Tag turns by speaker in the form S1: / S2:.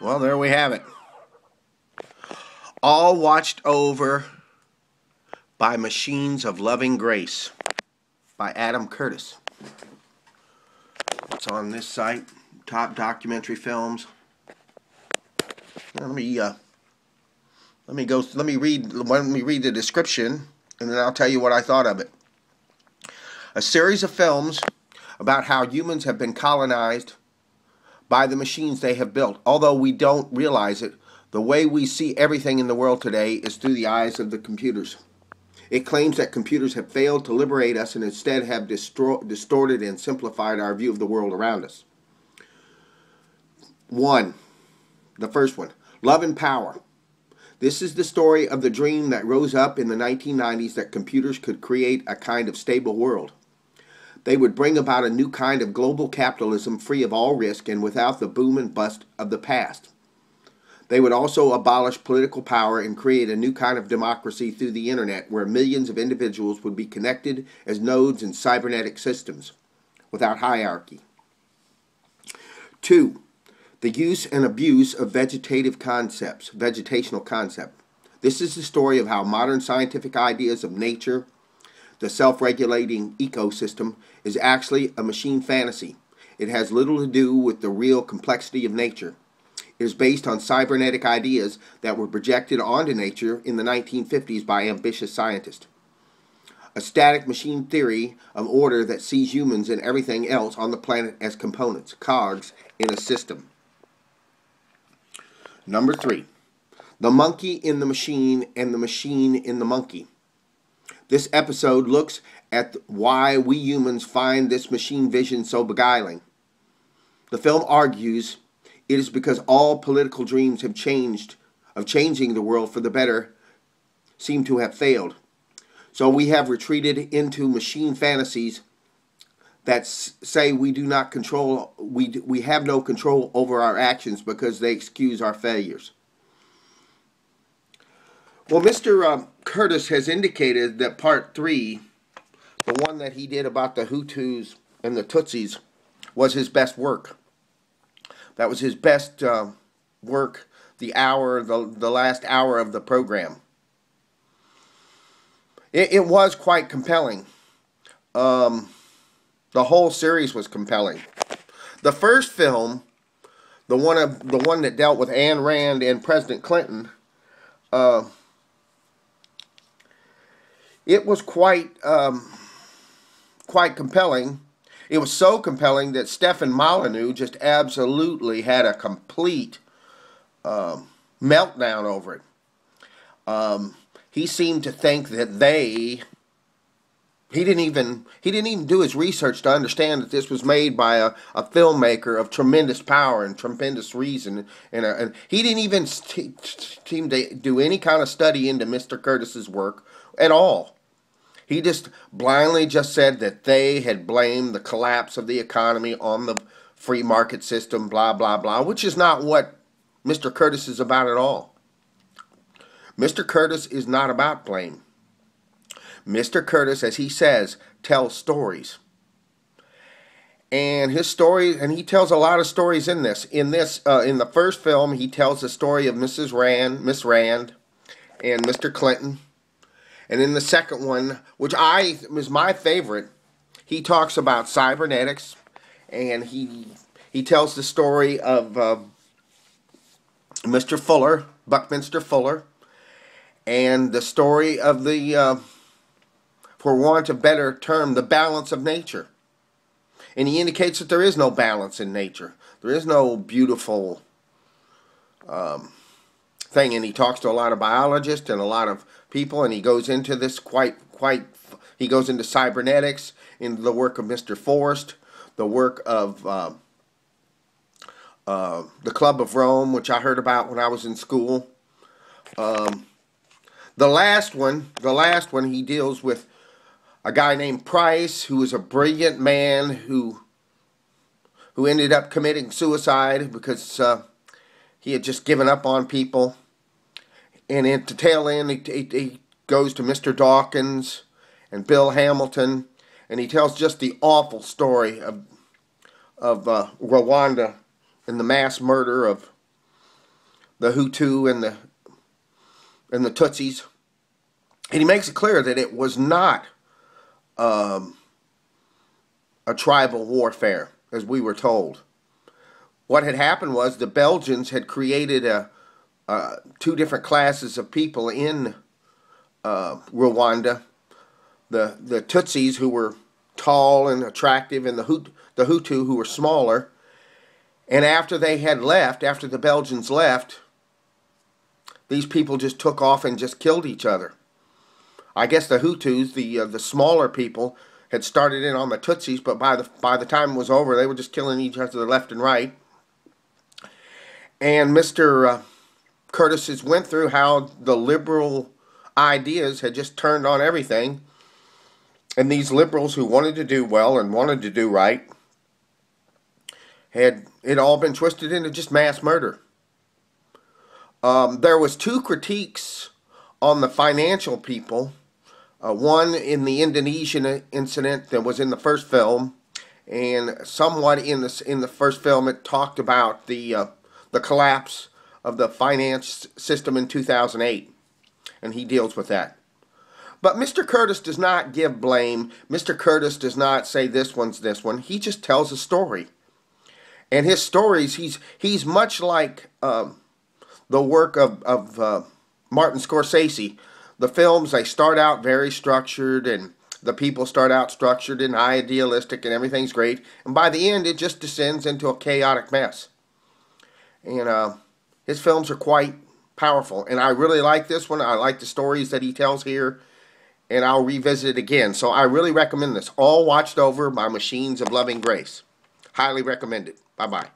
S1: Well, there we have it. All watched over by machines of loving grace by Adam Curtis. It's on this site, Top Documentary Films. Let me read the description, and then I'll tell you what I thought of it. A series of films about how humans have been colonized by the machines they have built. Although we don't realize it, the way we see everything in the world today is through the eyes of the computers. It claims that computers have failed to liberate us and instead have distorted and simplified our view of the world around us. The first one, Love and Power. This is the story of the dream that rose up in the 1990s that computers could create a kind of stable world. They would bring about a new kind of global capitalism free of all risk and without the boom and bust of the past. They would also abolish political power and create a new kind of democracy through the internet where millions of individuals would be connected as nodes in cybernetic systems without hierarchy. 2. The use and abuse of vegetational concept. This is the story of how modern scientific ideas of nature, the self-regulating ecosystem, is actually a machine fantasy. It has little to do with the real complexity of nature. It is based on cybernetic ideas that were projected onto nature in the 1950s by ambitious scientists. A static machine theory of order that sees humans and everything else on the planet as components, cogs, in a system. 3. The monkey in the machine and the machine in the monkey. This episode looks at why we humans find this machine vision so beguiling. The film argues it is because all political dreams of changing the world for the better seem to have failed. So we have retreated into machine fantasies that say we do not control, we have no control over our actions because they excuse our failures. Well, Mr. Curtis has indicated that part 3, the one that he did about the Hutus and the Tutsis, was his best work. That was his best work, the last hour of the program. It was quite compelling. The whole series was compelling. The first film, the one that dealt with Ayn Rand and President Clinton, it was quite compelling. It was so compelling that Stefan Molyneux just absolutely had a complete meltdown over it. He seemed to think that he didn't even do his research to understand that this was made by a filmmaker of tremendous power and tremendous reason, and he didn't even seem to do any kind of study into Mr. Curtis's work at all. He just blindly said that they had blamed the collapse of the economy on the free market system, blah, blah, blah, which is not what Mr. Curtis is about at all. Mr. Curtis is not about blame. Mr. Curtis, as he says, tells stories. And his story, and he tells a lot of stories in this. In the first film, he tells the story of Miss Rand, and Mr. Clinton. And in the second one, which was my favorite, he talks about cybernetics, and he tells the story of Mr. Fuller, Buckminster Fuller, and the story of the, for want of a better term, the balance of nature. And he indicates that there is no balance in nature. There is no beautiful thing, and he talks to a lot of biologists and a lot of people, and he goes into this he goes into cybernetics, into the work of Mr. Forrest, the work of the Club of Rome, which I heard about when I was in school. The last one, he deals with a guy named Price, who was a brilliant man who ended up committing suicide because he had just given up on people. And at the tail end, he goes to Mr. Dawkins and Bill Hamilton, and he tells just the awful story of Rwanda and the mass murder of the Hutu and the Tutsis. And he makes it clear that it was not a tribal warfare, as we were told. What had happened was the Belgians had created two different classes of people in Rwanda. The Tutsis, who were tall and attractive, and the Hutu, who were smaller. And after they had left, after the Belgians left, these people just took off and just killed each other. I guess the Hutus, the smaller people, had started in on the Tutsis, but by the time it was over, they were just killing each other left and right. And Mr. Curtis went through how the liberal ideas had just turned on everything, and these liberals who wanted to do well and wanted to do right had it all been twisted into just mass murder. There was two critiques on the financial people. One in the Indonesian incident that was in the first film, and somewhat in the first film it talked about the collapse of the finance system in 2008, and he deals with that. But Mr. Curtis does not give blame. Mr. Curtis does not say this one's this one. He just tells a story. And his stories, he's much like the work of Martin Scorsese. The films, they start out very structured, and the people start out structured and idealistic, and everything's great. And by the end, it just descends into a chaotic mess. And his films are quite powerful. And I really like this one. I like the stories that he tells here. And I'll revisit it again. So I really recommend this. All Watched Over by Machines of Loving Grace. Highly recommend it. Bye-bye.